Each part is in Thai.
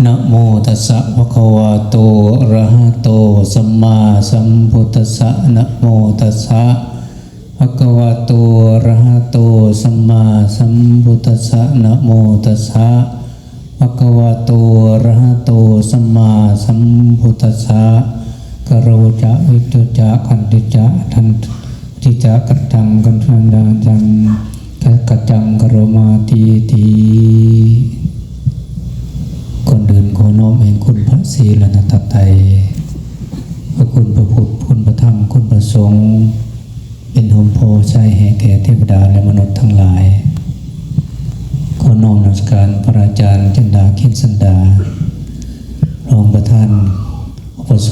นะโมตัสสะภะคะวะโตอะระหะโตสัมมาสัมพุทธัสสะนะโมตัสสะภะคะวะโตอะระหะโตสัมมาสัมพุทธัสสะนะโมตัสสะภะคะวะโตอะระหะโตสัมมาสัมพุทธัสสะกะโรจะวิตุจะขันติจะทันติจะกัจจังกันทันดาจังกัจจังกะโรมาตีตีคนเดินขอน้อมแห่งคุณพระศรีรัตนตรัยพระคุณพระพุทธคุณพระธรรมคุณพระสงฆ์เป็นโฮมโพชัยแห่แก่เทวดาและมนุษย์ทั้งหลายขอน้อมนมัสการพระอาจารย์จันดาเขียนสันดารองประธานปส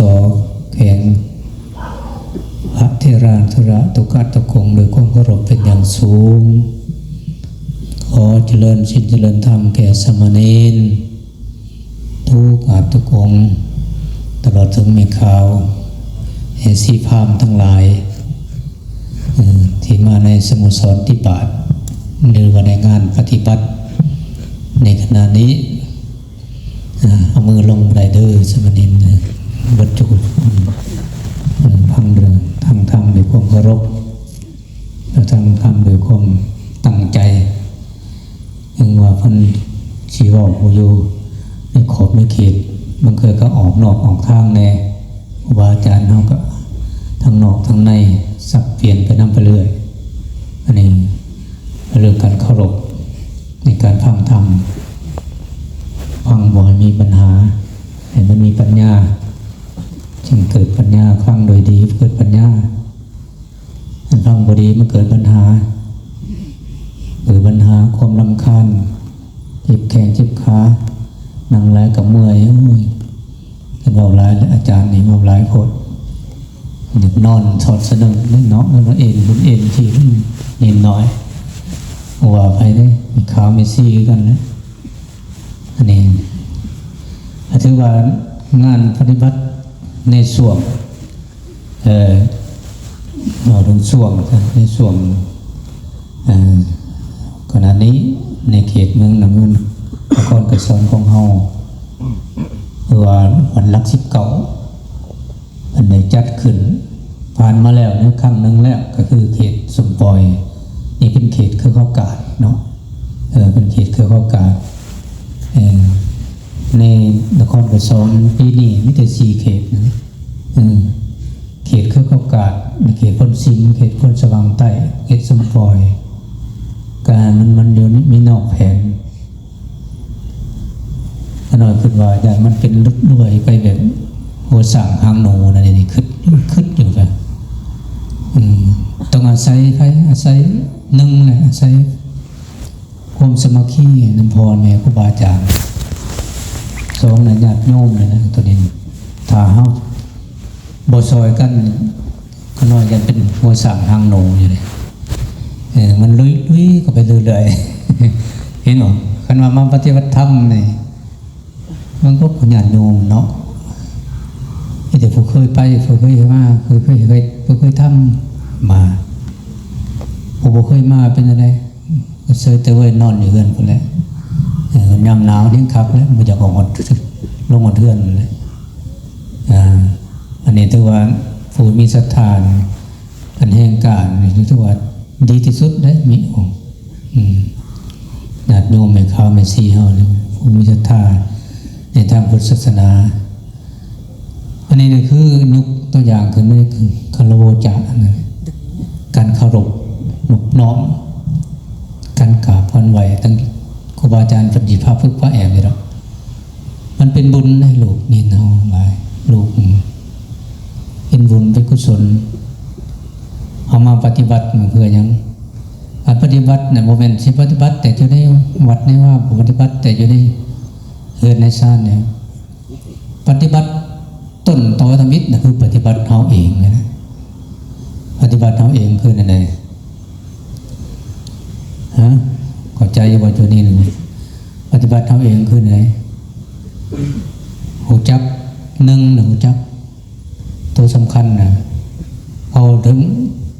แข่งพระเทราธุระตุกัตตะคงโดยความเคารพเป็นอย่างสูงขอเจริญศีลเจริญธรรมแก่สมณเณรทุกอาทุกองค์ตลอดถึงเมฆาวเอสีพามทั้งหลายที่มาในสโมสรที่บาทหรือว่าในงานปฏิบัติในขณะนี้เอามือลงได้เด้อสมณเณรบรรจุพังเรื่องทางธรรมด้วยความเคารพและทางธรรมด้วยความตั้งใจยังว่าพันชีวะอยู่ในขอบในเขตบางเคยก็ออกนอกออกทางแน่ครูบาอาจารย์เขาก็ทางนอกทางในสับเปลี่ยนไปนำไปเรื่อยอันนี้เรื่องการเคารพในการฟังธรรมฟังบ่ให้มีปัญหาให้มันมีปัญญาจึงเกิดปัญญาฟังโดยดีเกิดปัญญาฟังบ่ดีมันเกิดปัญหาความรำคาญเจ็บแขนเจ็บขานั่งหลายกับเมื่อยกันเบาหลายและอาจารย์นี่เบาหลายโพดเด็กนอนสอดสะดึงเล่นเนาะแล้วเอ็นบุญเอ็นที่เอ็นน้อยว่าไปได้มีขาวมีซี่กันนะอันนี้ถือว่างานปฏิบัติในส่วนเราถึงส่วนในส่วนขณะนี้ในเขตเมืองน้ำเงินนครกระสอนของเฮาว่าวันรัก19อันไหนจัดขึ้นผ่านมาแล้วเนี่ยครั้งหนึ่งแล้วก็คือเขตสมปอยนี่เป็นเขตคือเข้ากาดเนาะเป็นเขตคือเข้ากาดในนครกระสอนปีนี้มีแต่4เขตนะเขตคือเข้ากาดเขตพนสิงห์เขตพนสว่างใต้เขตสมปอยการมันอยู่นี่มีนอกแผนขน่อยคิดว่าอย่างมันเป็นลึกด้วยไปแบบหัวสั่งหางหนูนั่นนี่ขึ้นอยู่กันต้องอาศัยใครอาศัยหนึ่งเลยอาศัยความสมัครน้ำพรแม่ครูบาอาจารย์สองเนี่ยญาติโยมเลยนะตัวนี้ถ้าเขาบ่ซอยกันขน่อยกันเป็นหัวสั่งหางหนูอยู่เลยมันลุยก็ไปเรื่อยๆเห็นหรอคันว่ามาปฏิบัติธรรมนี่มันก็ญาติโยมเนาะแต่ผู้เคยไปผู้เคยมาผู้เคยทำมาผู้เคยมาเป็นอะไรก็เซยเตยนอนอยู่เรือนคนแหละยามหนาวเที่ยงคักแล้วมันจะออกลงมาเทือนเลยอันนี้ถือว่าผู้มีศรัทธากันแห่งการถือว่าดีที่สุดได้มีองค์ญาติโยมไม่เข้าไม่ซีเฮาเลยผู้มีศรัทธาในทางพุทธศาสนาอันนี้คือยกตัวอย่างคือไม่คือคารวะจานะการเคารพนอบน้อมการกราบวันไหวตั้งครูบาอาจารย์ปฏิภาณพึกพระแอบเลยหรอกมันเป็นบุญให้ลูกนี่เนาหลายลูกเป็นบุญเป็นกุศลเอามาปฏิบัติเพื่อยังปฏิบัติเนี่ยโมเมนต์ที่ปฏิบัติแต่อยู่ในวัดนี่ว่าปฏิบัติแต่อยู่ในเฮือนในซ่านเนี่ยปฏิบัติต้นตอธรรมิตรนะคือปฏิบัติเขาเองนะปฏิบัติเขาเองคืออะไรฮะเข้าใจว่าตัวนี้หนึ่งปฏิบัติเขาเองคืออะไรหูจับหนึ่งหูจับตัวสำคัญนะเอาถึง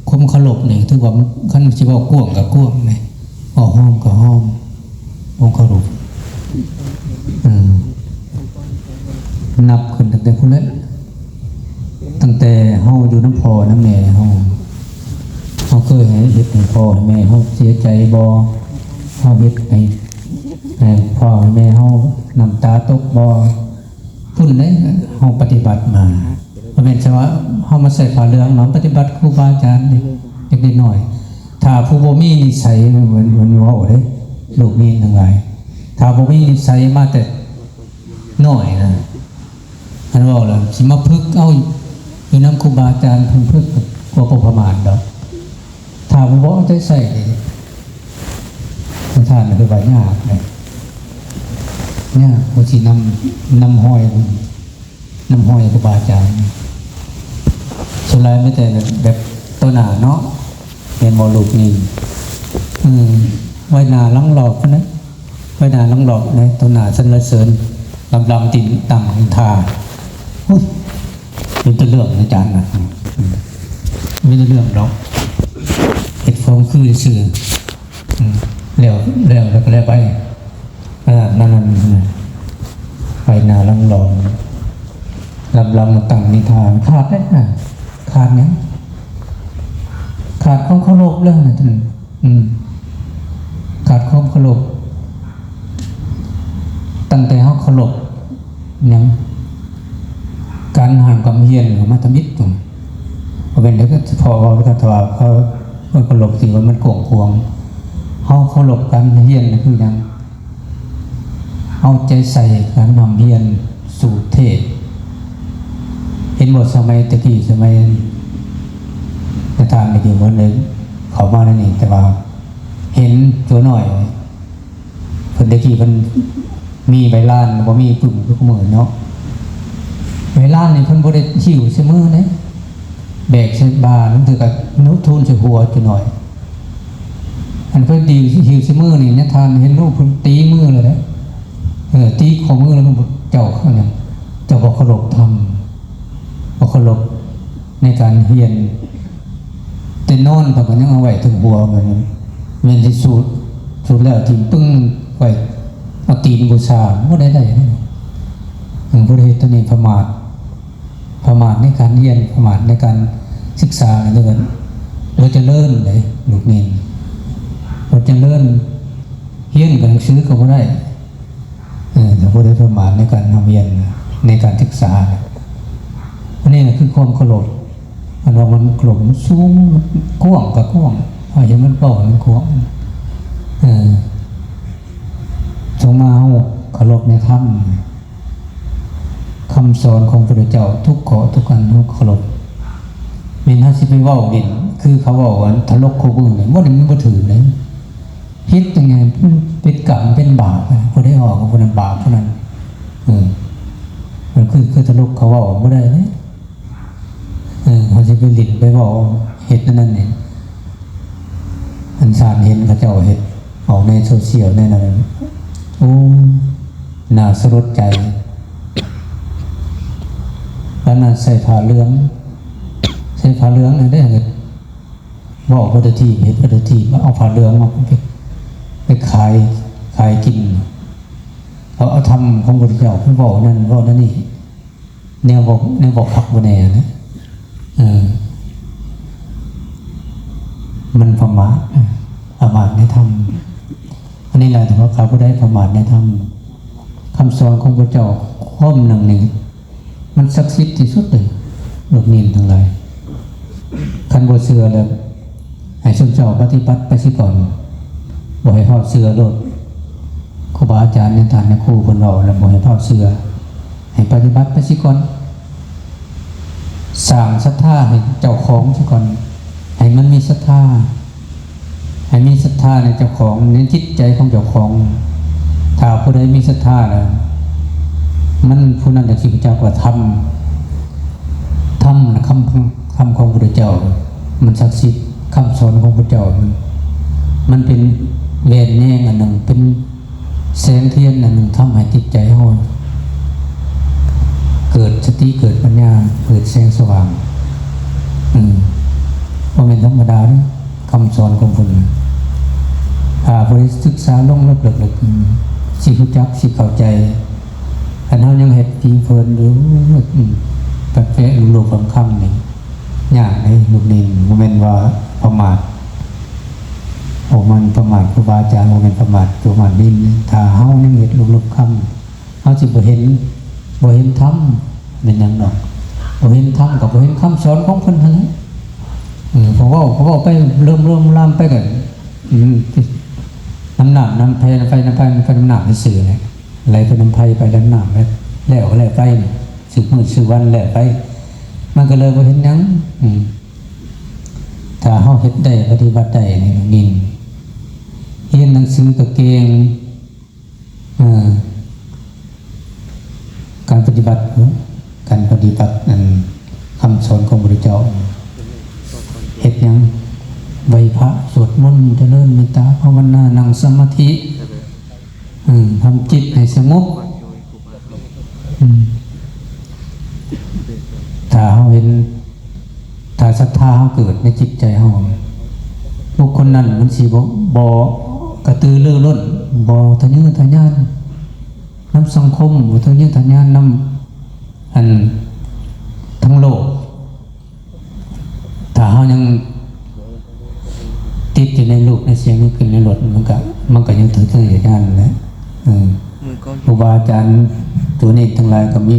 ความเคารพเนี่ยถือว่าขั้นที่ว่ากว้างกับกว้างเนี่ยห้อมกับห้อมองเคารพ นับขึ้นตั้งแต่พุ่นแล้วตั้งแต่เฮาอยู่น้ำพ่อน้ำแม่เฮาเคยให้เฮ็ดให้พ่อให้แม่เฮาเสียใจบ่เฮาเฮ็ดให้พ่อให้แม่เฮาน้ำตาตกบ่พุ่นเด้เฮาปฏิบัติมาบ่แม่นใช่ว่าเฮามาใส่ผ้าเหลืองเนาะปฏิบัติครูบาอาจารย์เด็กน้อยถ้าผู้บ่มีนิสัยเหมือนเว้าเด้ลูกนี่ทั้งหลายถ้าบ่มีนิสัยมาแต่น้อยนะอันเว้าแล้วสิมาพึกเอาอยู่นำครูบาอาจารย์เพิ่นพึกกลัวประมาทดอกถ้าบ่เอาใจใส่ท่านคือว่ายากเนี่ยโอชีน้ำห้อยครูบาอาจารย์สุดท้ายไม่แต่แบบตัวหนาเนาะเป็นบอลูกนี่ไว้หนาลังหลอกนะไว้หนาลังหลอกนะตัวหนาสันเสริญลำติ่งต่างทาเป็นตัวเรื่องอาจารย์นะไม่ได้เรื่องหรอกเห็ดฟองคือสื่อแล้วก็แล้วไปนั่นไปนาลังหลอนลำต่างนิทานขาดได้นะขาดเนี้ยขาดความเคารพเรื่องนะท่านขาดความเคารพตั้งแต่เขาเคารพเนี่ยการห่างความเฮียนของมาทมิตรตรงพอเป็นแล้วก็พอแล้วก็ถวายเขาเคารพสิ่งว่ามันโกงควงเขาเคารพการเฮียนคือยังเอาใจใส่การนำเฮียนสู่เทศเห็นบทสมัยตะกี้สมัยประธานในกี่วันเลยเขามาในนี้แต่ว่าเห็นตัวหน่อยคนตะกี้มันมีใบลานว่ามีปุ่มทุกมือเนาะใบลานนี่เพิ่นบ่ได้หิวเสมอนะแบกใส่บานั่นคือกับนุทุนใส่หัวจุหน่อยอันเพิ่นดีหิวเสมอนี่เนี่ยทานเห็นลูกเพิ่นตีมือเลยนะตีของมือแล้วมันเจ้าเขาเนี่ยเจ้าบอกเคารพธรรมบอกเคารพในการเฮียนแต่นอนกับมันยังเอาไว้ถึงหัวมันที่สูดแล้วทิ้งปึ้งไว้เอาตีนบูชาว่าได้ถึงพระเดชตัวนี้ประมาทในการเรียนประมาทในการศึกษาอะไรกันเราจะเลิ่นเลยลูกนินเราจะเลิ่นเฮียนกับหนังสือก็ไม่ได้แต่พระเดชประมาทในการทำเรียนในการศึกษาอันนี้คือความเคารพอันว่ามันกลมสูงกว้างกับกว้างอาจจะมันเบามันกว้างจงมาเอาเคารพในธรรมคำสอนของพระพุทธเจ้าทุกข้อทุกการทุกเคารพมีหน้าที่ไปว่าเด่นคือเขาบอกว่าทะลกโคบุเนี่ยว่ามันบ่ถือเลยพิษยังไงเป็นกรรมเป็นบาปพอได้ออกคนนั้นบาปเท่านั้นมันคือทะลกเขาว่าไม่ได้เลยเขาจะไปหลินไปบอกเห็ดนั่นเนี่ยอันสารเห็นเขาเจ้าเห็ดออกในโซเชียลในนั้นโอ้น่าสลดใจแล้วน่าใส่ผ้าเหลืองได้เห็นบอกพุทธทีเห็นพุทธทีมาเอาผ้าเหลืองมาไปขายกินเอาทำของพุทธเจ้าเพื่อบอกนั่นนี่แนวบอกพักบนแนนะมันประมาทในธรรมอันนี้แหละถือว่าเขาผู้ได้ประมาทในธรรมคำสอนของพระเจ้าข้อมหนึ่งมันศักดิ์สิทธิ์ที่สุดเลยลูกนินทั้งหลายคันบ่เสือแล้วให้ชมเจ้าปฏิบัติไปสิก่อนบ่ให้พ่อเสือโลดครูบาอาจารย์ในฐานในครูคนเราแล้วบ่ให้พ่อเสือให้ปฏิบัติไปสิก่อนสร้างศรัทธาให้เจ้าของสิก่อนให้มันมีศรัทธาให้มีศรัทธาในเจ้าของในจิตใจของเจ้าของถ้าผู้ใดมีศรัทธาแล้วมันผู้นั้นจะสิพระเจ้าว่าทำคำของพระเจ้ามันศักดิ์สิทธิ์คำสอนของพระเจ้ามันเป็นแหวนแยงอันหนึ่งเป็นแสงเทียนอันหนึ่งทำให้จิตใจเราเกิดสติเกิดปัญญาเกิดแสงสว่างเพราะเป็นธรรมดาเนี่ยคำสอนของคนบริศึกษาลงลึกๆสิรู้จักสิเข้าใจ คันเฮายังเฮ็ดพิงเฟินอยู่แปะๆลูกๆคำๆนี่ยากเด้ลูกนี่บ่แม่นว่าประมาทมันประมาทครูบาอาจารย์บ่แม่นประมาทตัวมันดินถ้าเฮายังเฮ็ดลูกๆคำเฮาสิบ่เห็นธรรมเป็นหยังดอกบ่เห็นธรรมกับบ่เห็นคำสอนของเพิ่นนั่นแหละเพราะว่าไปเริ่มลามไปกันน้ำหนักน้ำไฟน้ำหนักซื่อๆแหละไหลไปน้ำไฟไปน้ำหนักแล้วไปสึกมื้อสึกวันแล้วไปมันก็เลยบ่เห็นหยังถ้าเฮาเฮ็ดได้ปฏิบัติได้นี่เรียนหนังสือก็เก่งการปฏิบัติคำสอนของพระพุทธเจ้าเฮ็ดหยังไหว้พระสวดมนต์เจริญเมตตาภาวนานั่งสมาธิทำจิตให้สงบถ้าเฮาเห็นถ้าศรัทธาเฮาเกิดในจิตใจเฮาบุคคลนั้นมันสิบ่กระตือรือร้นบ่ทะเยอทะยานนำสังคมบ่ทะเยอทะยานนำทั้งโลกถ้าเฮายังติดอยู่ในรูปในเสียงในกลิ่นในรสมันก็ยังถือทะเยอทะยานแหละครูบาอาจารย์ตัวนี้ทั้งหลายก็มี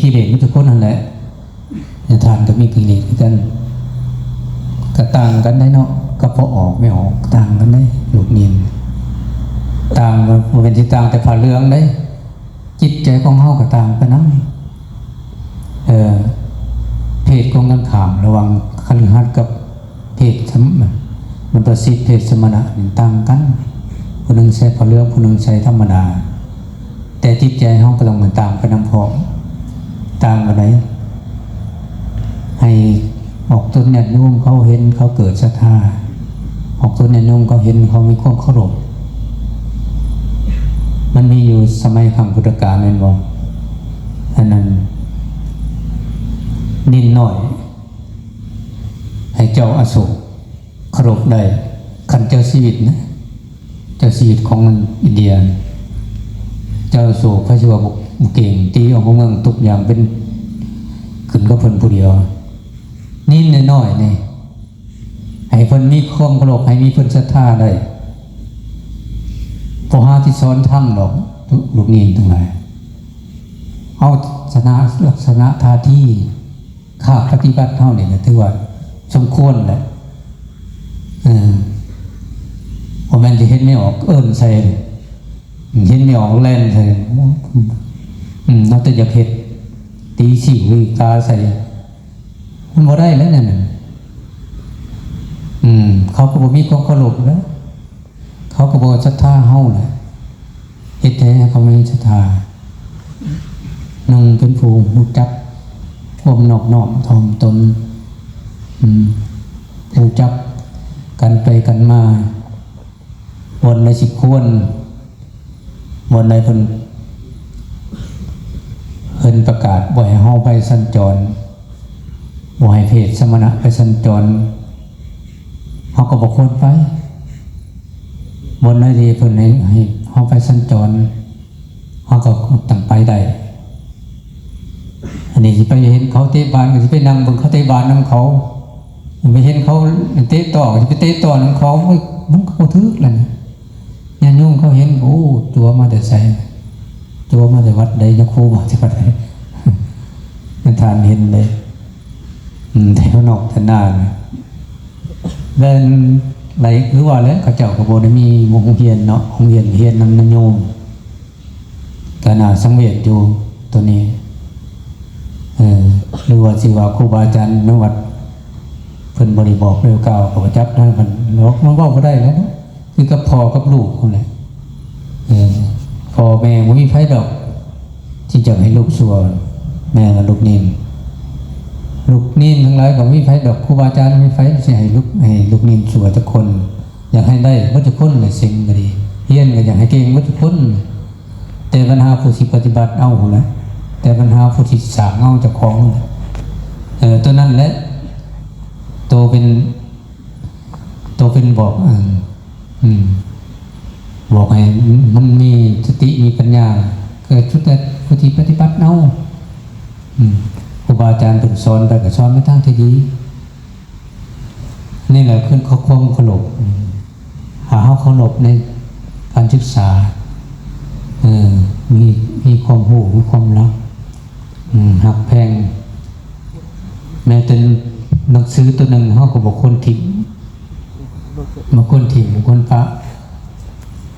กิเลสทุกคนนั่นแหละทานก็มีกิเลสกันก็ต่างกันได้เนาะก็พอออกไม่ออกต่างกันได้ลูกนินต่างมันเป็นที่ต่างแต่ผ่าเรื่องได้จิตใจของเฮาก็ต่างกันนั้นเพศของกันขามระวังคฤหัสถ์กับเพศมันประสิทธิ์เพศสมณะต่างกันผู้หนึ่งใช้ผ่าเรื่องผู้หนึ่งใช้ธรรมดาแต่จิตใจเฮาก็ต้องเหมือนต่างกันนำพร้อมต่างกันไหนให้ออกต้นเนี่ยนุ่มเขาเห็นเขาเกิดศรัทธาออกต้นเนี่ยนุ่มเขาเห็นเขามีความเคารพมันมีอยู่สมัยครั้งพุทธกาลเป็นบ่อันนั้นนิดหน่อยให้เจ้าอโศกเคารพได้ขันเจ้าชีวิตนะเจ้าชีวิตของอินเดียเจ้าอโศกพระชิวบุกเก่งตีออกเมืองทุกอย่างเป็นขึ้นก็เพิ่นผู้เดียวนิดน้อยนี่ให้เพิ่นมีความเคารพให้มีเพิ่นศรัทธาได้พอหาที่สอนธรรมหรอกลูกนินทั้งหลายเอาลักษณะท่าที่ข้าปฏิบัติเท่านี่ถือว่าสมควรแหละพอแม่นจะเห็นไม่ออกใส่เห็นไม่ออกแล่นใส่เราแต่อยากเห็นตีสิวตาใส่มันบ่ได้แล้วนั่นเขาก็บ่มีความเคารพแล้วเขาก็บ่ศรัทธาเฮาแหละเฮ็ดให้เขาไม่ศรัทธาเป็นผู้รู้จักความนอบน้อมถ่อมตนรู้จักกันไปกันมาวันในสิควรวันในเพิ่นประกาศบ่ให้เฮาไปสัญจรบ่ให้เพศสมณะไปสัญจรเฮาก็บ่ควรไปวันในที่เพิ่นให้เฮาไปสัญจรเฮาก็ตั้งไปได้อันนี้สิไปเห็นเขาเตะบาลก็สิไปนั่งเบิ่งเขาเตะบาลนำเขาไปเห็นเขาเตะต่อก็สิไปเตะต่อนำเขามันก็บ่ถึกแล้วนะญาติโยมเขาเห็นโอ้ตัวมาแต่ไสตัวมาแต่วัดใดจะครูมาแต่วัดใดทานเห็นเลยแถวนอกแถวหน้าเดินไหลคือว่าแล้วเขาเจ้าก็บ่ได้มีโรงเรียนเนาะโรงเรียนนำโยมก็น่าสังเวชอยู่ตัวนี้หรือว่าสิว่าครูบาอาจารย์ในวัดเพิ่นบ่ได้บอกเรื่องเก่าก็จับได้มันเว้าบ่ได้แล้วคือกับพ่อกับลูกคนแหละพ่อแม่บ่มีไผดอกที่จะให้ลูกชั่วแม่กับลูกนิ่มทั้งหลายก็บ่มีไผดอกครูบาอาจารย์มีไผสิให้ลูกนิ่มชั่วทุกคนอยากให้ได้หมดทุกคนน่ะสิ่งก็ดีเรียนก็อยากให้เก่งหมดทุกคนแต่ปัญหาผู้สิปฏิบัติเอาพุ่นแหละแต่ปัญหาผู้ที่สร้างเอาเจ้าของตัวนั้นแหละตัวเป็นบอก บอกให้มันมีสติมีปัญญาเกิดชุดแต่ปฏิบัติเอาครูบาอาจารย์เป็นสอนไปก็สอนไม่ทั้งที่ดีนี่แหละขึ้นข้อความเคารพหาเคารพในการศึกษามีความรู้มีความรักหักแพงแม้แต่หนังสือตัวหนึ่งเขาก็บอกคนถิ่มบางคนถิ่มบางคนปะ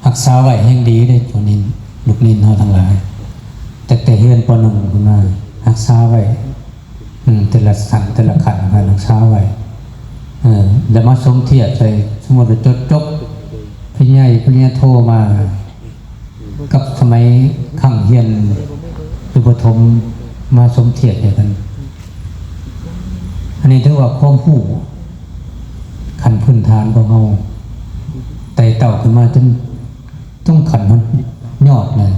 รักษาไว้แห่งดีได้ตัวนี้ลูกนินเขาทั้งหลายแต่เฮือนปหนึ่งขึ้นมารักษาไว้แต่ละสันแต่ละขันมารักษาไว้แล้วมาสมเทียบใส่สมมติจบพี่ใหญ่พี่ใหญ่โทรมากับสมัยขังเฮียนคือปฐมมาสมเทียบอย่างกันอันนี้ถือว่าความผู้ขันพื้นฐานของเราไต่เต่าขึ้นมาจนต้องขันมันยอดเลย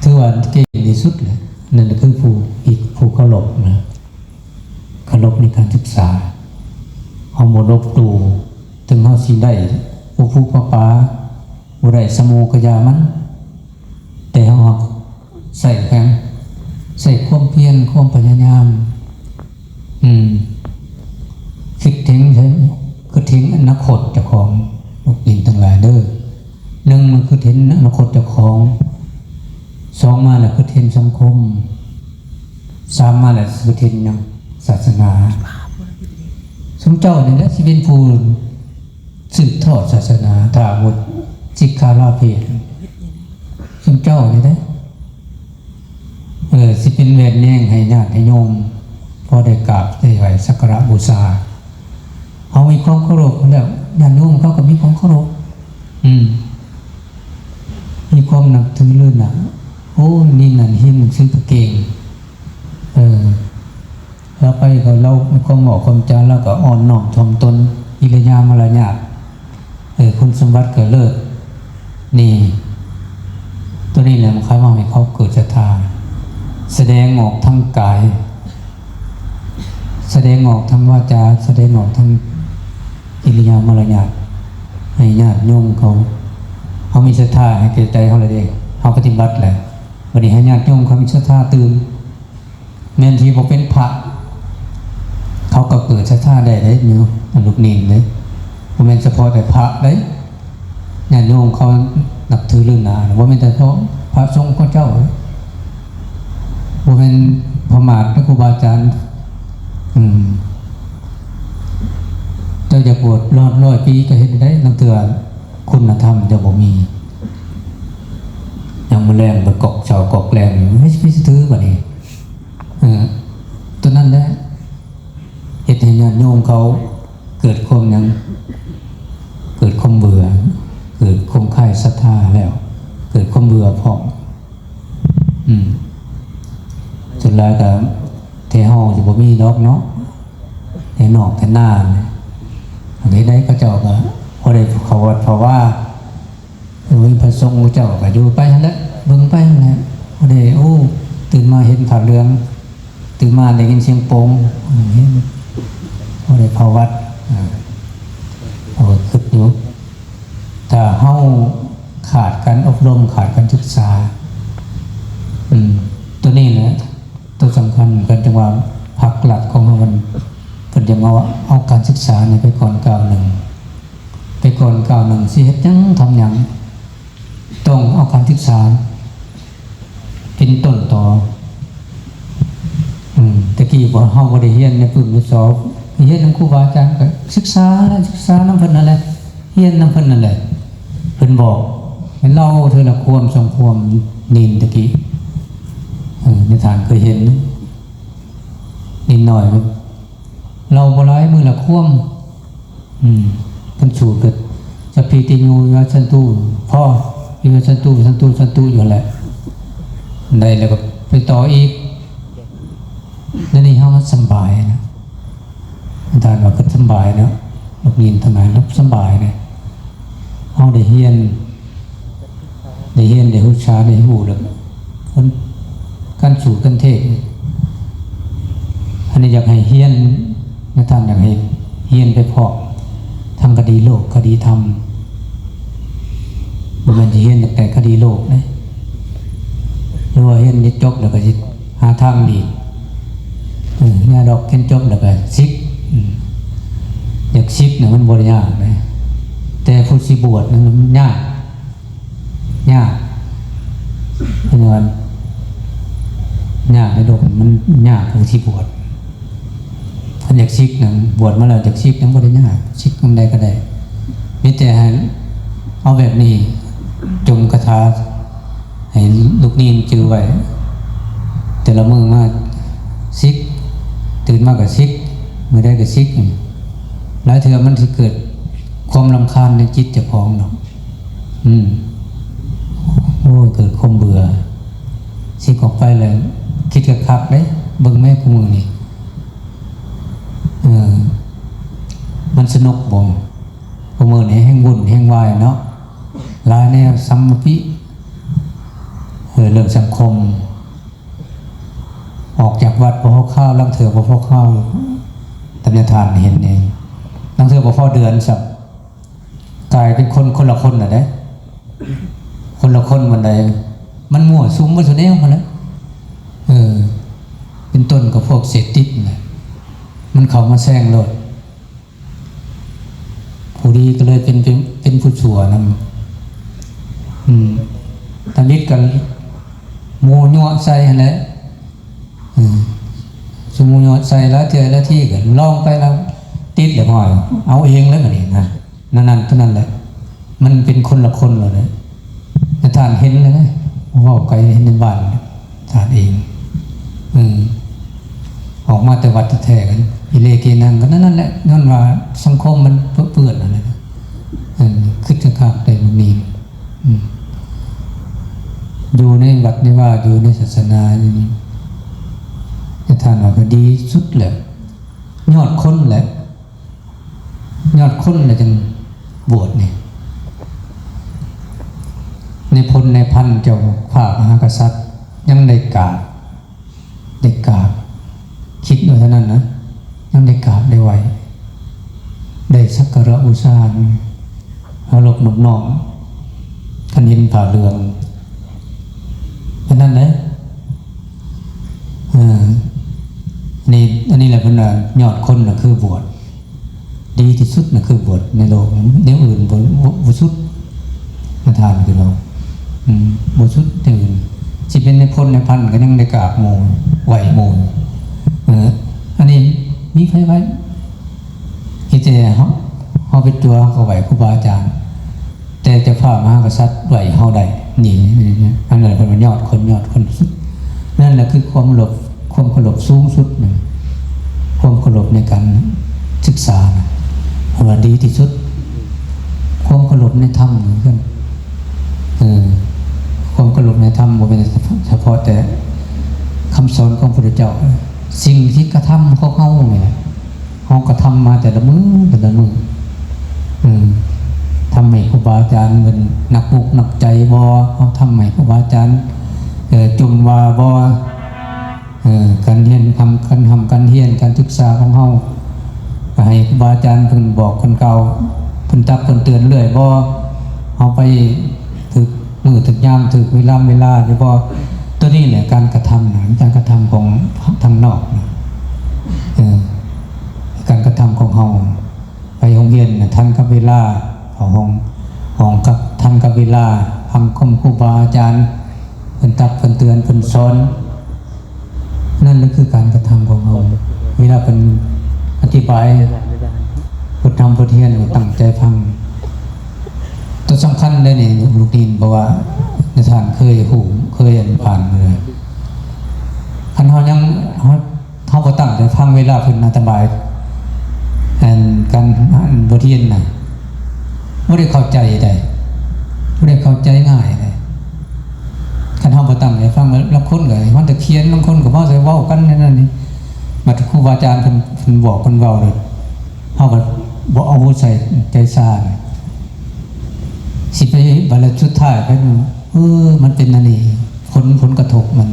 ถือว่าเก่งที่สุดเลยนั่นคือผู้เคารพนะเคารพในการศึกษาเอาโมลบตูถึงเขาสิได้ผู้ป้าบุได้สมูกยามันแต่เขาใส่แข็งใส่ความเพียรความพยายามคิดถึงใช่คือทิ้งอนาคตเจ้าของลูกดินทั้งหลายเด้อหนึ่งมันคือทิ้งอนาคตเจ้าของสองมาแหละคือทิ้งสังคมสามมาแหละคือทิ้งยังศาสนาสมเจ้าเนี่ยนะที่เป็นผู้สืบทอดศาสนาถ้าหมดจิกขาลาเพศสมเจ้าเนี่ยนะสิเป็นเวรแย่งให้ญาติให้โยมพอได้กราบได้ไหวสักการะบูชาเขามีความเคารพแล้วญาติโยมเขาก็มีความเคารพมีความนับถือเลื่อนนะโอ้นี่นั่นหินซื้อตะเกียงแล้วไปก็เรามีความเหมาะความจานแล้วก็อ่อนน้อมถ่อมตนอิริยามารยาทคุณสมบัติเกิดเลิศนี่ตัวนี้แหละมันคล้ายว่าให้เขาเกิดศรัทธาแสดงออกทั้งกายแสดงออกทั้งวาจาแสดงออกทั้งอิริยามารยาทให้ญาติโยมเขามีศรัทธาให้เกิดใจเขาเลยเองเขาปฏิบัติแหละวันนี้ให้ญาติโยมเขามีศรัทธาตื่นแม้ที่บอกเป็นพระเขาก็เกิดศรัทธาได้เลยเนาะลูกนินเลยว่าเป็นเฉพาะแต่พระเลยญาติโยมเขานับถือเรื่องนาว่าเป็นแต่เขาพระสงฆ์ก็เจ้าว่าเป็นพระมหาครูบาอาจารย์เจ้าจะบวช100 ปีก็เห็นได้นังเตือนคุณธรรมจะบ่มียังมาแรงบนกอกชาวกอกแรงไม่ถือแบบนี้ตัวนั้นได้เหตุให้ญาติโยมเขาเกิดความยังเกิดความเบื่อเกิดความคลายศรัทธาแล้วเกิดความเบื่อพองจนแล้วก็เทห้องจะบ่มีดอกเนาะเทนอกเทหน้าอันนี้ได้ก็เจ้าก็พอได้เขาวัดเพราะว่าวิพระสงฆ์เจ้าก็อยู่ไปนั่นแหละเบิ่งไปนั่นแหละพอได้ตื่นมาเห็นผ่าเรืองตื่นมาได้ยินเสียงโป่งเห็นพอได้ภาวัดคึกอยู่ถ้าเฮาขาดการอบรมขาดการศึกษาตัวนี้แหละตัวสำคัญกันจังว่าผักหลักของมันเป็นจะเอาการศึกษาไปก่อนก้าวหนึ่งสิเฮ็ดยังทำยังต้องเอาการศึกษาเป็นต้นต่อตะกี้บอกเฮาบ่ได้เรียนในพื้นในสอบเรียนนำครูบาอาจารย์ก็ศึกษานำเพิ่นนั่นแหละเรียนนำเพิ่นนั่นแหละเพิ่นบอกให้เล่าเธอละความสมความนินตะกี้ในฐานเคยเห็นนิดหน่อยเราบ่ร้ายมือละควมกันสูตรก็จะปีติงูยาสันตุพ่ออยู่สันตุอยู่แหละได้แล้วก็ไปต่ออีกนั่นนี่เขาสบายนะอาจารย์ว่าก็สบายนะลูกนินทำไมรับสบายเนี่ยเขาได้เฮียนได้หูชาได้หูเลยคนการสูตรกันเทศอันนี้อยากให้เฮียนนะท่านอยากให้เฮียนไปพอทั้งคดีโลกคดีธรรม มันจะเห็นแต่คดีโลกนะหรือว่าเห็นนิจบแล้วก็สิหาทางดียาดอกเห็นจบแล้วก็ซิกอยากซิกเนี่ยมันบริยากนะแต่ผู้สิบวชนั้นมันยากเพราะงั้นยากในโลกมันยากผู้ที่บวชท่านอยากซิกนะบวชมาแล้วอยากซิกนั้นบริยากซิกทำใดก็ได้มิแต่ให้เอาแบบนี้จงกระทาให้ลูกนีนจือไว้แต่ละมือมาซิกตื่นมากกับซิกเมื่อได้กับซิกหลายเถื่อมันจะเกิดความรำคาญในจิตเจ้าของเนาะโอ้เกิดความเบื่อซิกออกไปเลยคิดกับคักเลยเบิ่งแม่กูมือนี่มันสนุกบ่กูมือนี่แห้งบุญแห้งวายเนาะลายแนวสัมมปิเรื่องสังคมออกจากวัดพอข้าวลังเถื่อพอข้าวตำนานทานเห็นเองลังเถื่อพอเดือนสับกลายเป็นคนละคนน่ะเด้คนละคนวันใดมันมั่วซุ้มมาสุดแนวมาแล้วเป็นต้นกับพวกเศรษฐิษนะมันเข้ามาแซงโลดผู้ดีก็เลยเป็นผู้ชั่วนำตอนนี้กันโมญัวใส่อะไรสมุญัวใส่แล้วเจอแล้วที่กันลองไปแล้วติดเลยพ่อยเอาเองแล้วกันนี่นะนั่นเท่านั้นแหละมันเป็นคนละคนเลยนะท่านเห็นเลยนะว่าไกลเห็นในบ้านท่านเองออกมาแต่วัดแท้กันอิเลกีนังกันนั่นแหละนั่นว่าสังคมมันเปื้อนอะไรนะขึ้นจะขาดได้มันมีอยู่ในวัดนี่ว่าอยู่ในศาสนาอย่างนี้ท่านว่าก็ดีสุดแหละยอดคนแหละยอดคนเลยจึงบวชเนี่ยในพลในพันเจ้าข้ามหากษัตริย์ยังได้กราบคิดด้วยเท่านั้นนะยังได้กราบได้ไหวได้สักการะบูชาเอาหลบหนุนน้องคันยินผ่าเรืองเพราะนั้นเลยอันนี้แหละเป็นยอดคนนะคือบวชดีที่สุดนะคือบวชในโลกในอื่นบวชสุดมาทานคือเราบวชสุดอื่นที่เป็นในพลในพันก็ยังได้กราบโมงไหวโมงอันนี้มีไฟไว้ที่จะเขาเป็นตัวเขาไหวครูบาอาจารย์แต่จะพามหากษัตริย์ไหวเขาได้หนีอันนั้นเป็นยอดคนสุดนั่นแหละคือความเคารพสูงสุดหนึ่งความเคารพในการศึกษาว่าดีที่สุดความเคารพในธรรมเหมือนกันความเคารพในธรรมบ่เป็นเฉพาะแต่คำสอนของพระพุทธเจ้าสิ่งที่กระทำเขาเนี่ยเขากระทำมาแต่ละมือทำให้ครูบาอาจารย์เป็นนักบุกนักใจบ่เขาทำให้ครูบาอาจารย์จมว่าบ่การเรียนการเรียนการศึกษาของเขาให้ครูบาอาจารย์เพิ่นบอกคนเก่าเพิ่นตักเพิ่นเตือนเรื่อยบ่เอาไปถึกมือถึกยามถึกเวลาหรือบ่ตัวนี้แหละการกระทำการกระทำของทางนอกการกระทำของเฮาไปโรงเรียนทันกับเวลาห้องกับทันกับเวลาฟังคำครูบาอาจารย์เพิ่นตักเพิ่นเตือนเพิ่นสอนนั่นก็คือการกระทำของเฮาเวลาเป็นอธิบายพุทธธรรมพุทธเทียนตั้งใจฟังตัวสำคัญเลยนี่ลูกดินบอกว่าในท่านเคยผ่านเลยคันเขายังเขาก็ตั้งใจฟังเวลาเพิ่นอธิบายการบทเรียนน่ะไม่ได้เข้าใจได้ไม่ได้เข้าใจง่ายเลยคันเขาบ่ตั้งใจฟังแล้วคนก็มันจะเขียนบางคนก็บ่ใส่เว้ากันนั่นนี่บัดครูบาอาจารย์เพิ่นบอกเพิ่นเว้าเลยเฮาก็บ่เอาใส่ใจซ่าสิไปบัดสุดท้ายไปมันเป็นอันนี้ผลกระทบมัน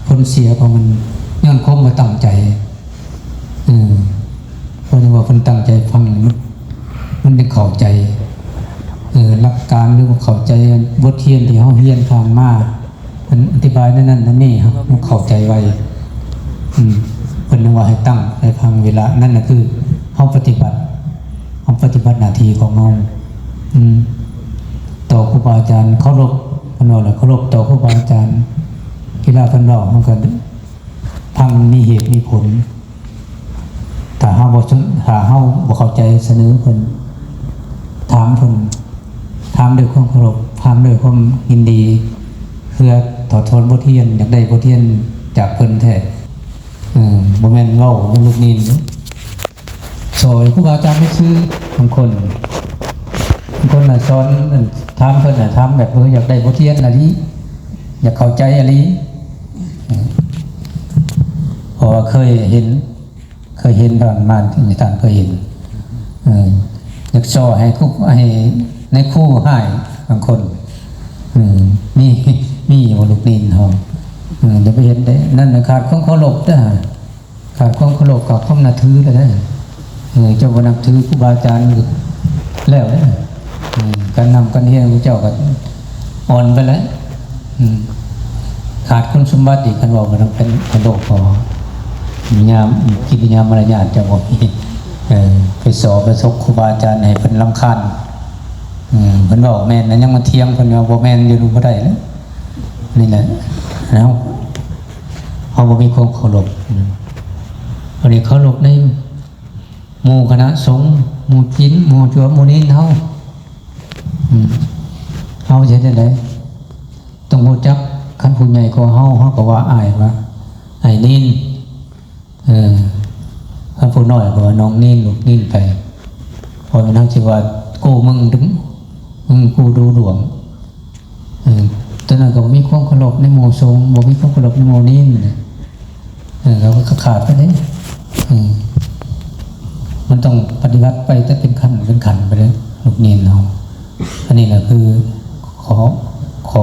ผลเสียของมันย้อนความบ่ตั้งใจเพราะว่าเพิ่นตั้งใจฟังมันได้เข้าใจ หลักการหรือว่าเข้าใจบทเรียนที่เฮาเรียนผ่านมามันอธิบายนั่นนั่นนี่ครับมันเข้าใจไว้เพิ่นนึกว่าให้ตั้งในทางเวลานั่นน่ะคือเฮาปฏิบัติหน้าที่ของเฮาต่อครูบาอาจารย์เคารพเพิ่นว่าล่ะเคารพต่อครูบาอาจารย์กีฬาเพิ่นเว้ามันก็พังมีเหตุมีผลถ้าเฮาบ่เข้าใจเสนอเพิ่นถามเพิ่นถามด้วยความเคารพถามด้วยความยินดีเพื่อถอดถอนบทเรียนอยากได้บทเรียนจากเพิ่นแท้บ่แม่นเว้าเป็นลูกนินสอนครูบาอาจารย์ไม่ซื้อบางคนน่ะสอนถามเพิ่นน่ะถามแบบอยากได้บทเรียนอะไรอยากเข้าใจอะไรเพราะว่าเคยเห็นผ่านมาที่ท่านเคยเห็นอยากสอนให้ในครูให้บางคนมีอยู่ลูกนินเฮาเดี๋ยวไปเห็นได้นั่นขาดความเคารพเด้อขาดความเคารพกับความนับถือแล้วเด้อเจ้าบ่นับถือครูบาอาจารย์แล้วเด้อการนำการเรียนของเจ้าก็อ่อนไปแล้วขาดคุณสมบัติอีกคันว่ามันเป็นโลกพอญาณกิริยามารยาทจะบ่มีไปสอบไปซกครูบาอาจารย์ให้เพิ่นรำคาญเพิ่นบอกแม่นนั้นยังมาเถียงเพิ่นว่าบ่แม่นอยู่บ่ได้แล้วนี่แหละแล้วเฮาบ่มีความเคารพอันนี้เคารพในหมู่คณะสงฆ์หมู่ศีลหมู่จั่วหมู่นี้เฮาสิเฮ็ดจังได๋ต้องรู้จักคันผู้ใหญ่กว่าเฮาก็ว่าอ้ายว่าอ้ายนินคันผู้น้อยก็ว่าน้องนินลูกนินไปพอมันทั้งสิว่ากูมึงถึงกูดูหลวงตอนนั้นก็มีความเคารพในหมู่สงฆ์บ่มีความเคารพในหมู่นี้เราก็ขาดไปเลยมันต้องปฏิบัติไปแต่เป็นขั้นไปเลยลูกเนียนเราอันนี้แหละคือขอ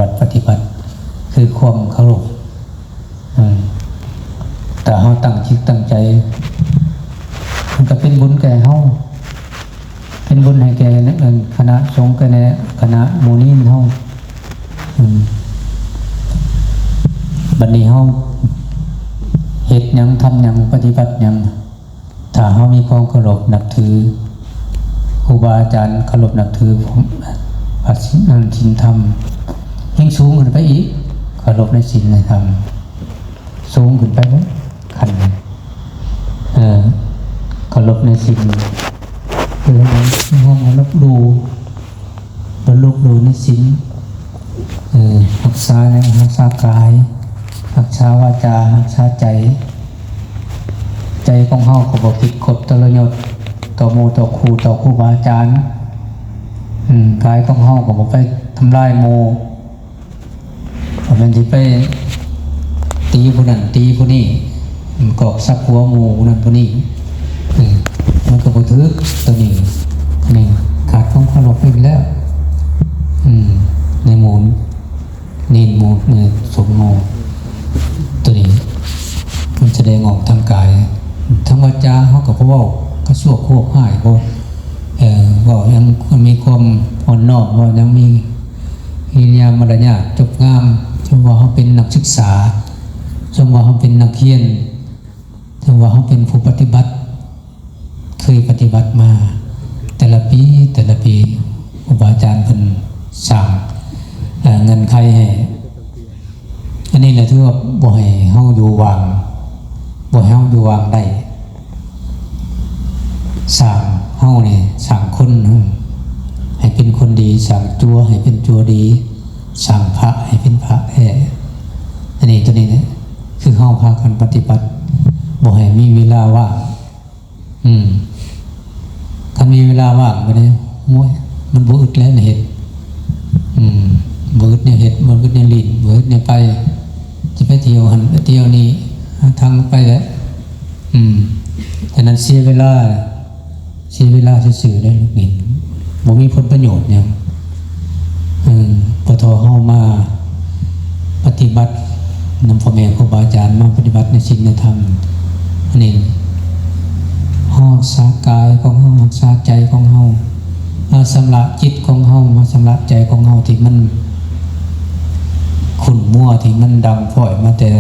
วัดปฏิบัติคือความเคารพแต่เฮาตั้งจิตตั้งใจมันก็เป็นบุญแก่เฮาเป็นบุญให้แก่คณะสงฆ์แก่คณะหมู่นี้เฮาบัดนี้เฮาเฮ็ดหยังทำหยังปฏิบัติหยังถ้าเฮามีความเคารพนับถือครูบาอาจารย์เคารพนับถือพระศีลธรรมยิ่งสูงขึ้นไปอีกเคารพในศีลในธรรมสูงขึ้นไปบ่ขั้นเคารพในศีลคือห้องลบดูในศีลรักษากายรักษาวาจารักษาใจของเฮาก็บ่ผิดกฎตลยศต่อหมู่ต่อครูต่อครูบาอาจารย์กายของเฮาก็บ่ไปทำลายหมู่บ่แม่นสิไปตีผู้นั้นตีผู้นี้กอกซักหัวหมู่นั้นผู้นี้มันก็บ่ถึกตัวนี้นี่ขาดความเคารพไปแล้วในหมู่นี่หมู่สมหมู่ตัวนี้มันแสดงออกทางกายทางวาจาเขาก็เว้าก็ชั่วโคกหายบ่ว่ายังมีความอ่อนน้อมว่ายังมีกิริยามารยาทจบงามจนว่าเขาเป็นนักศึกษาจนว่าเขาเป็นนักเรียนจนว่าเขาเป็นผู้ปฏิบัติเคยปฏิบัติมาแต่ละปีครูบาอาจารย์เพิ่นสั่งเงินใครให้อันนี้แหละที่ว่าบ่ให้เฮาอยู่วางได้สั่งเฮานี่สั่งคนให้เป็นคนดีสั่งจัวให้เป็นจัวดีสั่งพระให้เป็นพระแท้อันนี้ตัวนี้นะคือเฮาพากันปฏิบัติบ่ให้มีเวลาว่างคันมีเวลาว่างบ่ได้โอ้ยมันบ่อึดแล้วเนี่ยเฮ็ดบ่อึดเนี่ยเฮ็ดบ่อึดเนี่ยลิ้นบ่อึดเนี่ยไปสิไปเที่ยวหันไปเที่ยวนี้ทางไปแล้วฉะนั้นเสียเวลาซื่อๆได้ลูกนินบ่มีผลประโยชน์หยังพอทอเฮามาปฏิบัตินำพ่อแม่ครูบาอาจารย์มาปฏิบัติในศีลในธรรมอันนี้รักษากายของเฮารักษาใจของเฮา มาสำระจิตของเฮามาสำระใจของเฮาที่มันขุ่นมัวที่มันดำฝ่อยมาแต่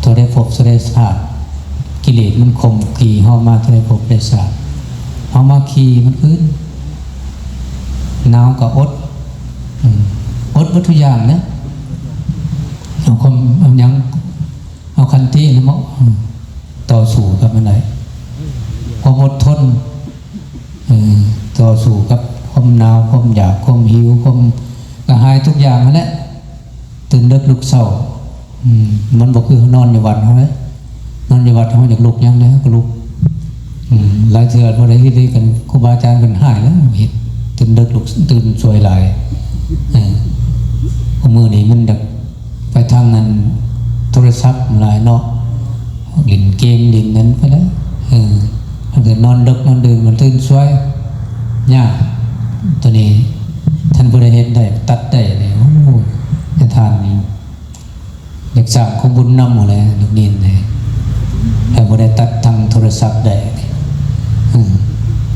ตัวได้พบตัวได้ชาติกิเลสมันข่มขี่เฮามาตัวได้พบได้ชาติเฮามาขี่มันขึ้นหนาวก็อดวัตถุอย่างนะเอาความเอายังเอาคันที่นะมั้งต่อสู้กับมันไหนความอดทนต่อสู้กับความหนาวความอยากความหิวความกระหายทุกอย่างนั่นแหละตื่นเลิกลุกเศร้ามันบอกคือนอนในวัดเขาเลยนอนในวัดเขาอยากลุกยังไงก็ลุกหลายเถื่อนพอได้ที่ได้กันครูบาอาจารย์เป็นหายแล้วเห็นตื่นเลิกลุกตื่นสวยหลายมือนี้มันดักไปทางนั้นโทรศัพท์หลายเนาะเล่นเกมเล่นนั้นไปแล้วถ้าเกิดนอนดึกนอนดื่นมันตื่นสวยยากตัวนี้ท่านบริเหตุได้ตัดได้เลยโอ้ให้ทานนี่อยากสั่งของบุญนำหมดเลยลูกนินเลยแต่บริตัดทางโทรศัพท์ได้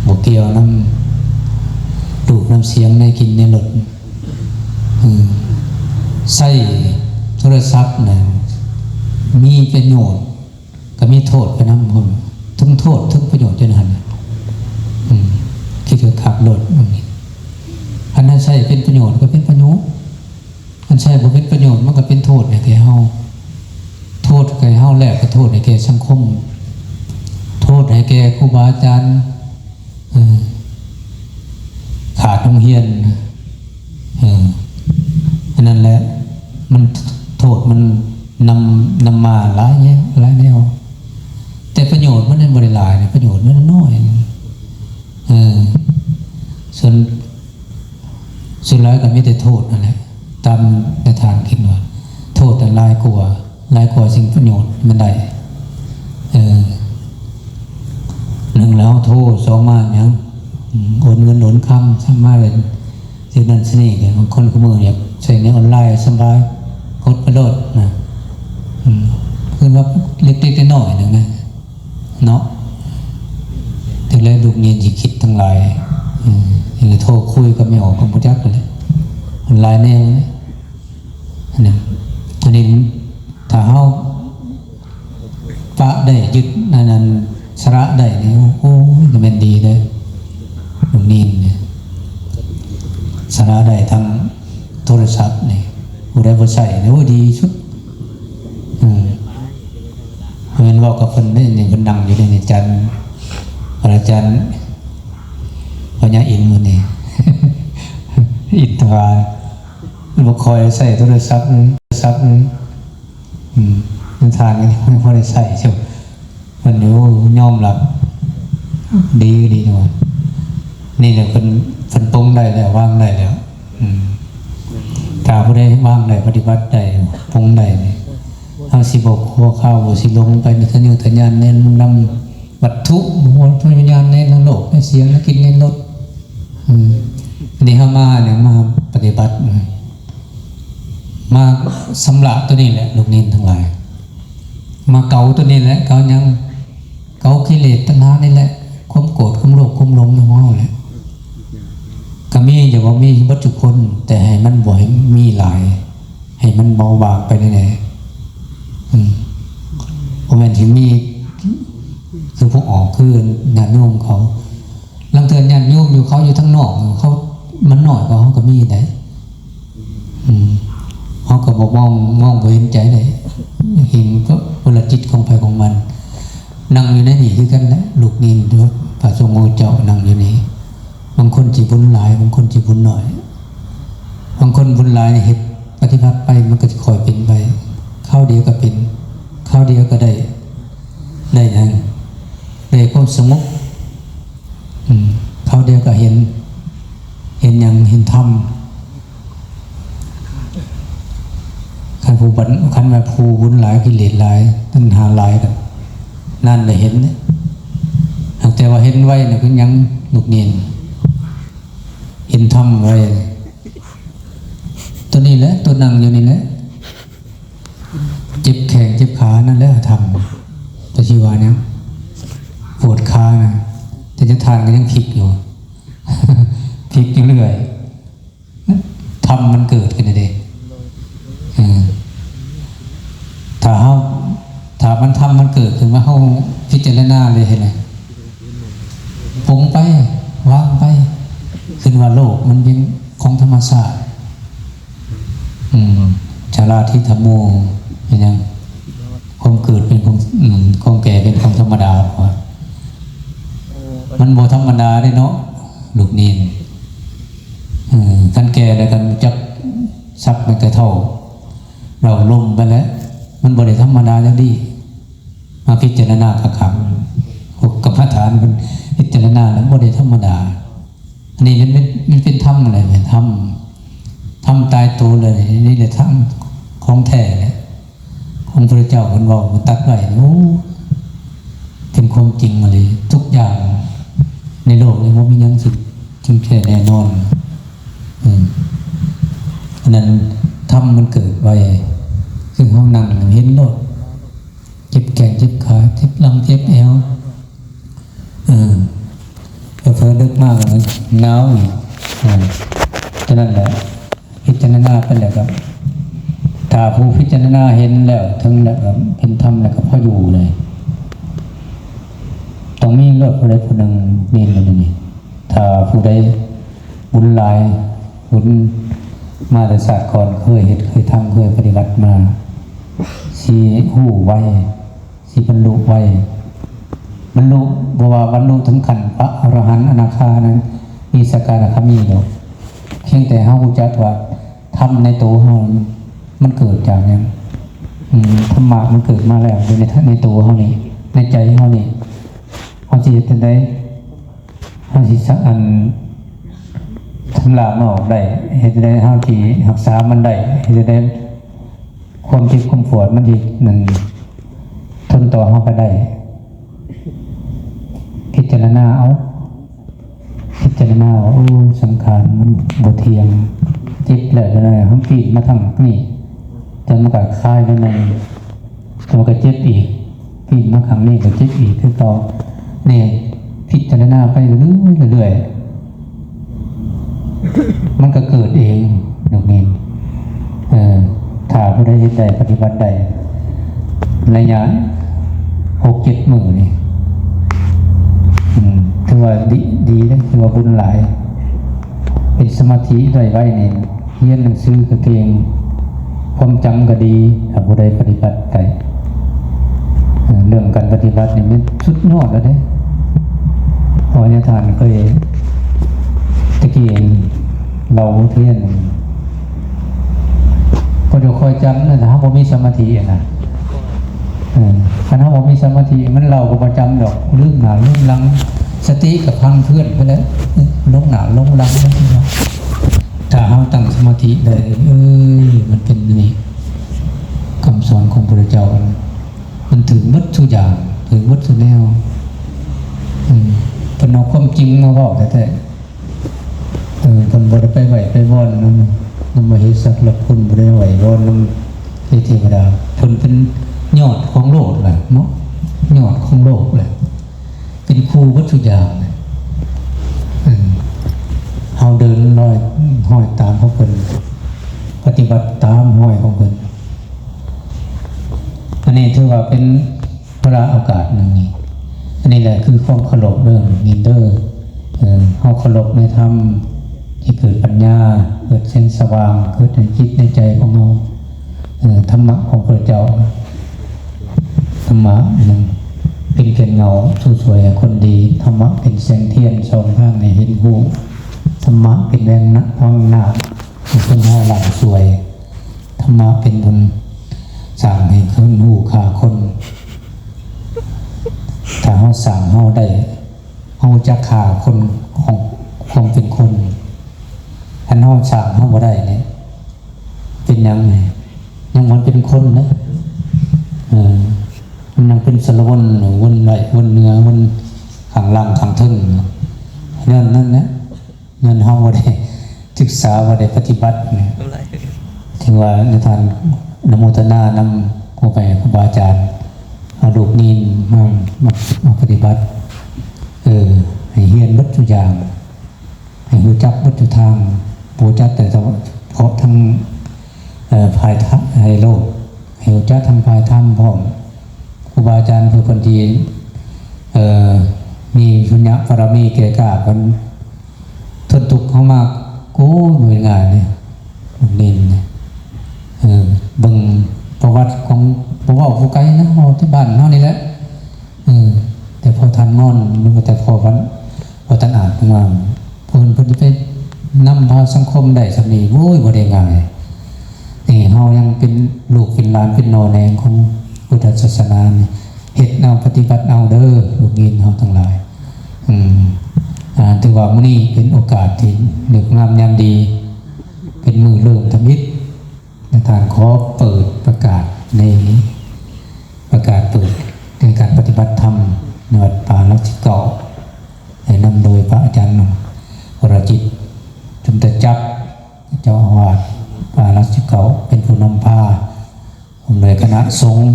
บวกเกี่ยวน้ำดูดน้ำเสียงในกินในรถใส่โทรศัพท์นะมีประโยชน์ก็มีโทษไปน้ำผมทั้งโทษทั้งประโยชน์จนหันคิดถึงขับรถอันนั้นใช่เป็นประโยชน์ก็เป็นประโยชน์อันใช่บ่เป็นประโยชน์มันก็เป็นโทษในแก่เฮาโทษแก่เฮาแหละก็โทษในแก่สังคมโทษในแก่ครูบาอาจารย์ขาดโรงเรียนอันนั้นแหละมันโทษมันนำมาหลายแนวแต่ประโยชน์มันนั้นบริหลายประโยชน์มันน้อยส่วนร้ายก็ไม่ได้โทษนั่นแหละตามในทานคิดว่าโทษแต่ลายกว่าสิ่งประโยชน์มันได้หนึ่งแล้วโทษสองมาอย่างโอนเงินโอนคำสามารถเป็นสิ่งนั้นสิ่งนี้บางคนก็มืออยากใช้ในออนไลน์สบายกดกระโดดนะคือว่าเล็กๆน้อยๆหนึ่งนะเนาะถึงแล้วลูกเนียนจิคิดทั้งหลายอย่างโทรคุยก็ไม่ออกกับมุจักเลยออนไลน์แนวอันนี้ถ้าเฮาปะได้ยึดนั้นสระได้เนี่ยโอ้จะเป็นดีเลยลูกเนียนเนี่ยสระได้ทั้งโทรศัพท์นี่ผู้ใดบ่ใช้เนี่ยโอ้ดีสุดเห็นว่ากับคนได้เนี่ยคนดังอยู่ในจันทร์อาจารย์พญาอินทร์นี่ อินทราบ่คอยใส่โทรศัพท์เลยมันทางนี้ไม่พอได้ใส่ใช่มั้ยมันอยู่ยอมรับดีหน่อยนี่แหละคนปรุงได้แล้ววางได้แล้วถ้าผู้ใดวางได้ปฏิบัติได้ปรุงได้เอาสิบอกหัวข้าวบ่สิลงไปในทะเยอทะยานในนำวัตถุมวลวิญญาณในโลกในเสียงในกินในรสอันนี้เฮามาเนี่ยมาปฏิบัติมาสำระตัวนี้แหละลูกนินทั้งหลายมาเกาตัวนี้แหละเกายังเกากิเลสตัณหานี่แหละความโกรธความโลภความหลงในหัวแหละก็มีอย่าว่ามีวัตถุคนแต่ให้มันบ่ให้มีหลายให้มันเบาบางไปแน่เพราะมันที่มีคือพวกออกคือญาติโยมเขาลังเทือนญาติโยมอยู่เขาอยู่ทั้งนอกเขามันหน่อยกว่าเขาก็มีได้เขาก็บอกมองไปเห็นใจได้เห็นก็พลจิตของภัยของมันนั่งอยู่ในนี่คือกันแหละลูกนินด้วยพระสงฆ์เจ้านั่งอยู่นี่บางคนจีบุญหลายบางคนจีบุญหน่อยบางคนบุญหลายเหตุปฏิบัติไปมันก็จะคอยเป็นไปข้าวเดียวก็เป็นข้าวเดียวก็ได้ยังได้ความสงบข้าวเดียวก็เห็นอย่างเห็นธรรมขันมาภูบุญหลายกิเลสหลายตัณหาหลายกันนั่นเลยเห็นเนี่ยแต่ว่าเห็นไว้เนี่ยก็ยังหนุกเนียนเห็นธรรมไว้ตัวนี้แหละตัวนั่งอยู่นี่แหละเจ็บแขนเจ็บขานั่นแหละธรรมตัวชีวาเนี่ยปวดขานะแต่จะทานก็ยังผิดอยู่ พลิกอยู่เรื่อยทำมันเกิดขึ้นเด็กถ้ามันทำมันเกิดขึ้นมาเขาพิจารณาเลยเห็นไหมปรุงไปวางไปขึ้นว่าโลกมันเป็นของธรรมชาติชาลาทิธรรมโมเป็นยังความเกิดเป็นความแก่เป็นของธรรมดามันบ่ธรรมดาได้เนาะลูกนี่กันแก่แล้วกันจับซับมันกระเท่าเราลมไปแล้วมันบ่ได้ธรรมดาแล้วดีมาพิจารณากระขังกับพระฐานมันพิจารณาแล้วบ่ได้ธรรมดาอันนี้มันเป็นธรรมอะไรเนี่ยธรรมตายตัวเลยนี่เลยธรรมของแท้เนี่ยของพระเจ้ามันบอกมันตัดไว้โอ้เป็นความจริงเลยทุกอย่างในโลกนี้มันมียังสิ่งจริงแท้แน่นอนอันนั้นธรรมมันเกิดไว้คือห้องนั่งเห็นโลกเจ็บแขนเจ็บขาเจ็บหลังเจ็บเอวเพิ่มลึกมากเลยหนาวอีกฉะนั้นแหละพิจารณาเป็นแล้วครับถ้าผู้พิจารณาเห็นแล้วถึงแล้วครับเป็นธรรมแล้วก็พออยู่เลยต้องมีรถผู้ใดผู้หนึ่งนี่มันนี่ถ้าผู้ใดบุญหลายบุญมาแต่ศาสตร์ก่อนเคยเห็นเคยทำเคยปฏิบัติมาสีหูไว้สีบรรลุไว้บรรลุบว่าบรรลุถึงขันพระอรหันต์อนาคานั้นมีสกาคามีอยู่เพียงแต่เฮาจักว่าทำในตัวเฮามันเกิดจากอย่างธรรมะมันเกิดมาแล้วในตัวเฮานี่ในใจเฮานี่เฮาสิเฮ็ดจังได๋เฮาสิสักอันทำลายมันออกได้เฮ็ดได้เฮาที่รักษามันได้เฮ็ดได้ความเจ็บความปวดมันที่นั่นทนต่อเฮาไปได้พิจารณาเอาพิจารณาว่าโอ้สังขารมันบ่เที่ยงเจ็บแล้วจังได๋เฮาปีนมาทางนี้จะมันก็คลายแล้วมันก็เจ็บอีกปีนมาข้างนี้ก็เจ็บอีกคือต่อนี่พิจารณาไปเรื่อยๆมันก็เกิดเองอย่างนี้ถ้าผู้ใดเฮ็ดได้ปฏิบัติได้ระยะ 6-7 มื้อนี่ถือว่าดีนะถือว่าบุญหลายเป็นสมาธิได้ไว้นี่เรียนหนังสือก็เก่งความจำก็ดีถ้าผู้ใดปฏิบัติได้เรื่องการปฏิบัตินี่มันสุดยอดแล้วเด้พอเนี่ยทานเคยตะกี้เราเทียนพอเดี๋ยวคอยจำนะถ้าผมมีสมาธินะถ้าผมมีสมาธิมันเราก็ประจำดอกลืมหนาลืมหลังสติกับพังเพื่อนไปแล้วลงหนาลงหลังถ้าเราตั้งสมาธิได้มันเป็นนี่คำสอนของพระเจ้ามันถึงวัตถุอย่างถึงวัตถุแนวเป็นเอาความจริงมาบอกแต่คนบริไปไหวไปวอนนำมาเฮสักหลับคุณบริไหววอนนำเทวดาคนเป็นยอดของโลกแหละเนาะยอดของโลกแหละเป็นครูวัตถุอย่างเราเดินลอยห้อยตามเขาเป็นปฏิบัติตามห้อยของเป็นอันนี้ถือว่าเป็นเวลาโอกาสหนึ่งนี่อันนี้แหละคือความเคารพเรื่องนินเดอร์เขาเคารพในธรรมที่เกิดปัญญาเกิดเส้นสว่างเกิดในจิตในใจของเราธรรมะของพระเจ้าธรรมะหนึ่งเป็นเกล็ดเงาสวยๆคนดีธรรมะเป็นแสงเทียนส่องข้างในเห็นหูธรรมะเป็นแรงนักห้องหน้าเป็นห้าหลังสวยธรรมะเป็นบุญสั่งให้คนหูขาคนถ้าเขาสั่งเขาได้เขาจะขาคนของความเป็นคนถ้าเขาสั่งเขาบ่ได้เนี่ยเป็นยังไงยังมันเป็นคนนะมันยังเป็นสารวนวนไหลวนเนื้อวนขังล่างขังทึ่งนั่นนะเงินเขาบ่ได้ศึกษาบ่ได้ปฏิบัติเนี่ยถึงว่าในทานนโมทนานำครูไปครูบาอาจารย์เอาลูกนีนมาปฏิบัติให้เฮียนวัตถุอย่าง รู้จักวัตถุทางรู้จักแต่เพราะทั้งภายทัพให้โลกให้รู้จักทางภายธรรมพร้อมครูบาอาจารย์ผู้คนที่มีพุญญบารมีแก่กล้ากันทนทุกข์เข้ามากู้หน่วยงานเนี่ยนินบึงประวัติของพวกผู้ไกลนะเอาที่บ้านเท่านี้แหละแต่พอทันงอนนึกแต่พอทันอ่านมาเพิ่นไปนำพาสังคมได้สำนีโว้ยบ่ได้ง่ายนี่เฮายังเป็นลูกเป็นหลานเป็นนอแนงของพุทธศาสนาเฮ็ดเอาปฏิบัติเอาเด้อลูกยินเฮาทั้งหลายถือว่ามื้อนี้เป็นโอกาสที่นึกงามยามดีเป็นมือเริ่มทำอิฐในทางขอเปิดประกาศในประกาศเปิดในการปฏิบัติธรรมในวัดป่าลักษิเก่านำโดยพระอาจารย์วรจิตจุมตะจักเจ้าอาวาสป่าลักษิเก่าเป็นผู้นำพาผมเลยคณะสงฆ์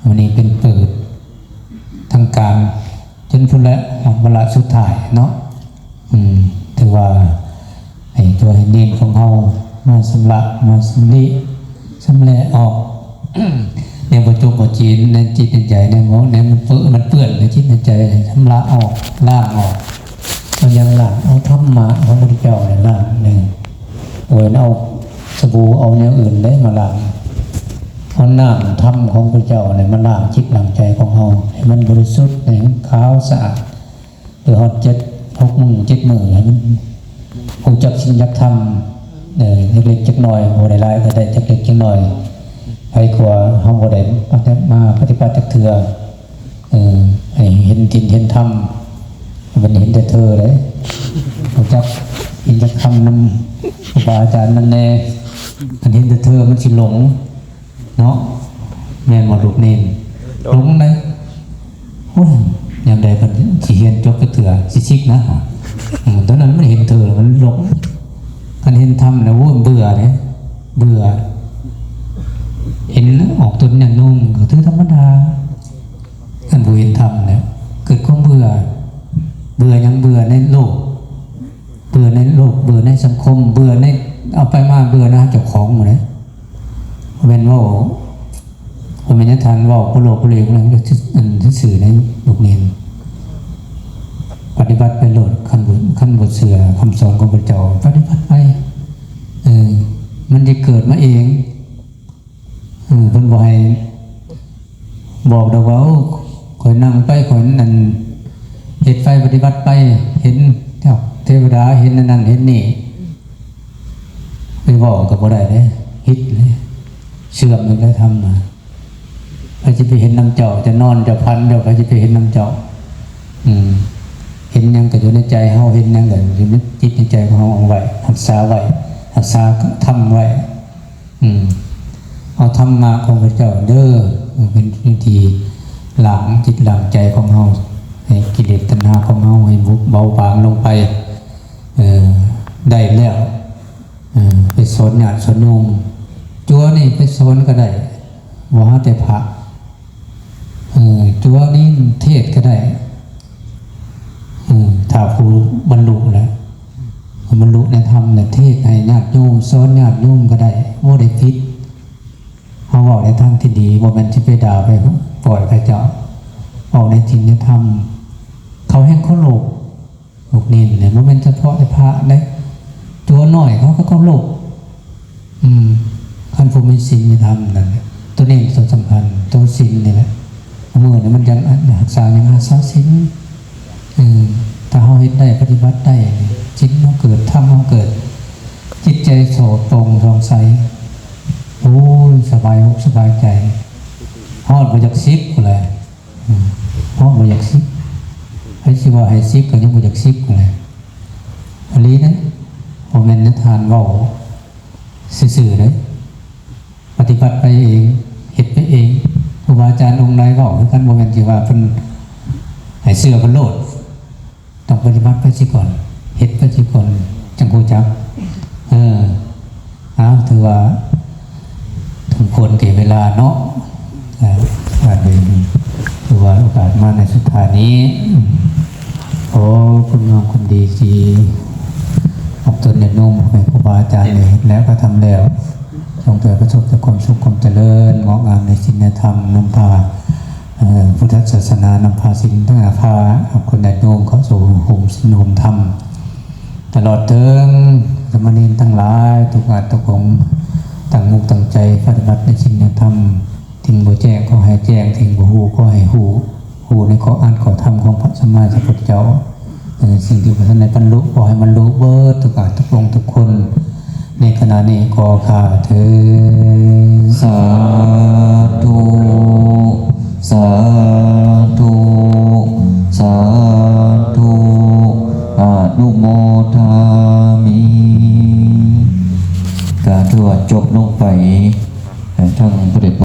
วันนี้เป็นเปิดทางการจนพุ่นและเวลาสุดท้ายเนาะถือว่าไอ้ตัวเน้นของเรามาสำลักมาสำลิสำแลออกในบทจบทจีนในจิตในใจในหมอในมันเปื้อนในจิตในใจทำละออกล่างออกมันยังหลังเอาธรรมะของพระพุทธเจ้าในล่างหนึ่งโอ้ยเอาสบู่เอาอย่างอื่นได้มาล้างเอาน้ำธรรมของพระเจ้าเนี่ยมาล้างจิตล้างใจของเราให้มันบริสุทธิ์ให้มันขาวสะอาดหรือหอด6 มือ 7 มือให้มันคงจักสิ่งจักธรรมเล็กๆจักหน่อยโหได้หลายก็ได้จักเล็กจักหน่อยไปกว่าเฮาบ่ได้มาปฏิบัติจักเทื่อให้เห็นทินเห็นธรรมมันเห็นแต่เธอเลยรู้จักเห็นจักคำนำครูบาอาจารย์นั่นแน่มันเห็นแต่เธอมันสิหลงเนาะแม่นบ่ลูกเน้นหลงเลยโอ้ยยามใดเพิ่นสิเรียนจบก็เถื่อสิซิกนะตอนนั้นมันเห็นเธอมันหลงมันเห็นธรรมแล้วโว้ยเบื่อเลยเบื่อเห็นออกตนอย่างนุ่มก็ถือธรรมดาท่านผู้เห็นธรรมเนี่ยเกิดความเบื่อยังเบื่อในโลกเบื่อในโลกเบื่อในสังคมเบื่อในเอาไปมาเบื่อนะเจ้าของหมดเลยเป็นว่าผมเป็นนักทานว่าพระโลกพระเลวอะไรที่สื่อในลูกเนียนปฏิบัติไปโหลดขั้นบทเสือคำสอนของพระเจ้าปฏิบัติไปมันจะเกิดมาเองเพิ่นบอกเราว่าข่อยนั่งไปข่อยนั่นเฮ็ดไฟปฏิบัติไปเห็นเทวดาเห็นนั่นเห็นนี่ไปบอกกับบ่ได้เด้ฮิตเลยเชื่อมมันได้ทำมาใครจะไปเห็นน้ำเจ้าจะนอนจะพันเดี๋ยวใครจะไปเห็นน้ำเจ้าเห็นยังก็อยู่ในใจเฮาเห็นยังก็อยู่ในจิตในใจของเฮาเอาไว้รักษาไว้รักษาทำไว้เอาธรรมะของพระเจ้าเด้อเป็นวิธีหลังจิตหลังใจของเฮาให้กิเลสตัณหาของเฮาให้เบาบางลงไปได้แล้วไปสอนญาติสอนโยมจัวนี่ไปสอนก็ได้ว่าแต่พระจัวนี่เทศก็ได้ถ้าผู้บรรลุแล้วบรรลุในธรรมในเทศให้ญาติโยมสอนญาติโยมก็ได้ว่าได้พิษเขาบอกในทางที่ดีว่ามันจะไปด่าไปปล่อยไปเจาะออกในจริงในธรรมเขาให้เขาโลภนินเนี่ยว่ามันเฉพาะในพระได้ตัวหน่อยเขาก็โลภขั้นภูมิศีลในธรรมนั่นตัวนี้ตัวสำคัญตัวศีลนี่แหละเมื่อเนี่ยมันยังรักษายังรักษาศีลถ้าเขาเห็นได้ปฏิบัติได้จิตเขาเกิดธรรมเขาเกิดจิตใจโสดตรงสองใสโอ้ยสบายอกสบายใจฮอดบ่อยากซิบเลยฮอดบ่อยากซิบให้สิว่าให้ซิบก็ยังบ่อยากซิบเลยอันนี้นะผมเป็นนักทานว่าสื่อๆเลยปฏิบัติไปเองเห็นไปเองครูบาอาจารย์องค์ใดบอกคือกันบ่แม่นสิว่าเพิ่นให้เสื้อเพิ่นโลดต้องปฏิบัติไปสิก่อนเห็นไปสิก่อนจังฮู้จักถือว่าทุกคนเก็บเวลาเนาะถือว่าโอกาสมาในสุดท้ายนี้ขอคุณงามความดีที่ อบตนเนี่ยนุ่มให้ครูบาอาจารย์เลยแล้วก็ทำแล้วจงเกิดประสบแต่ความสุขความเจริญงอกงามในศีลในธรรมนำพาพุทธศาสนานำพาสิ่งทั้งพาคนใดนุ่มเข้าสู่ห่มศีลห่มธรรมตลอดถึงสมณีทั้งหลายทุกงานทุกองตั้งมุกตั้งใจปฏิบัติในศีลในธรรมทิ้งบ่แจ้งก็ให้แจ้งทิ้งบ่ฮู้ก็ให้ฮู้ในข้ออ่านข้อธรรมของพระสัมมาสัมพุทธเจ้าสิ่งที่พระท่านในบรรลุขอให้มันรู้เบิดทุกอาทุกองทุกคนในขณะนี้ขอข้าเถิด สาธุสา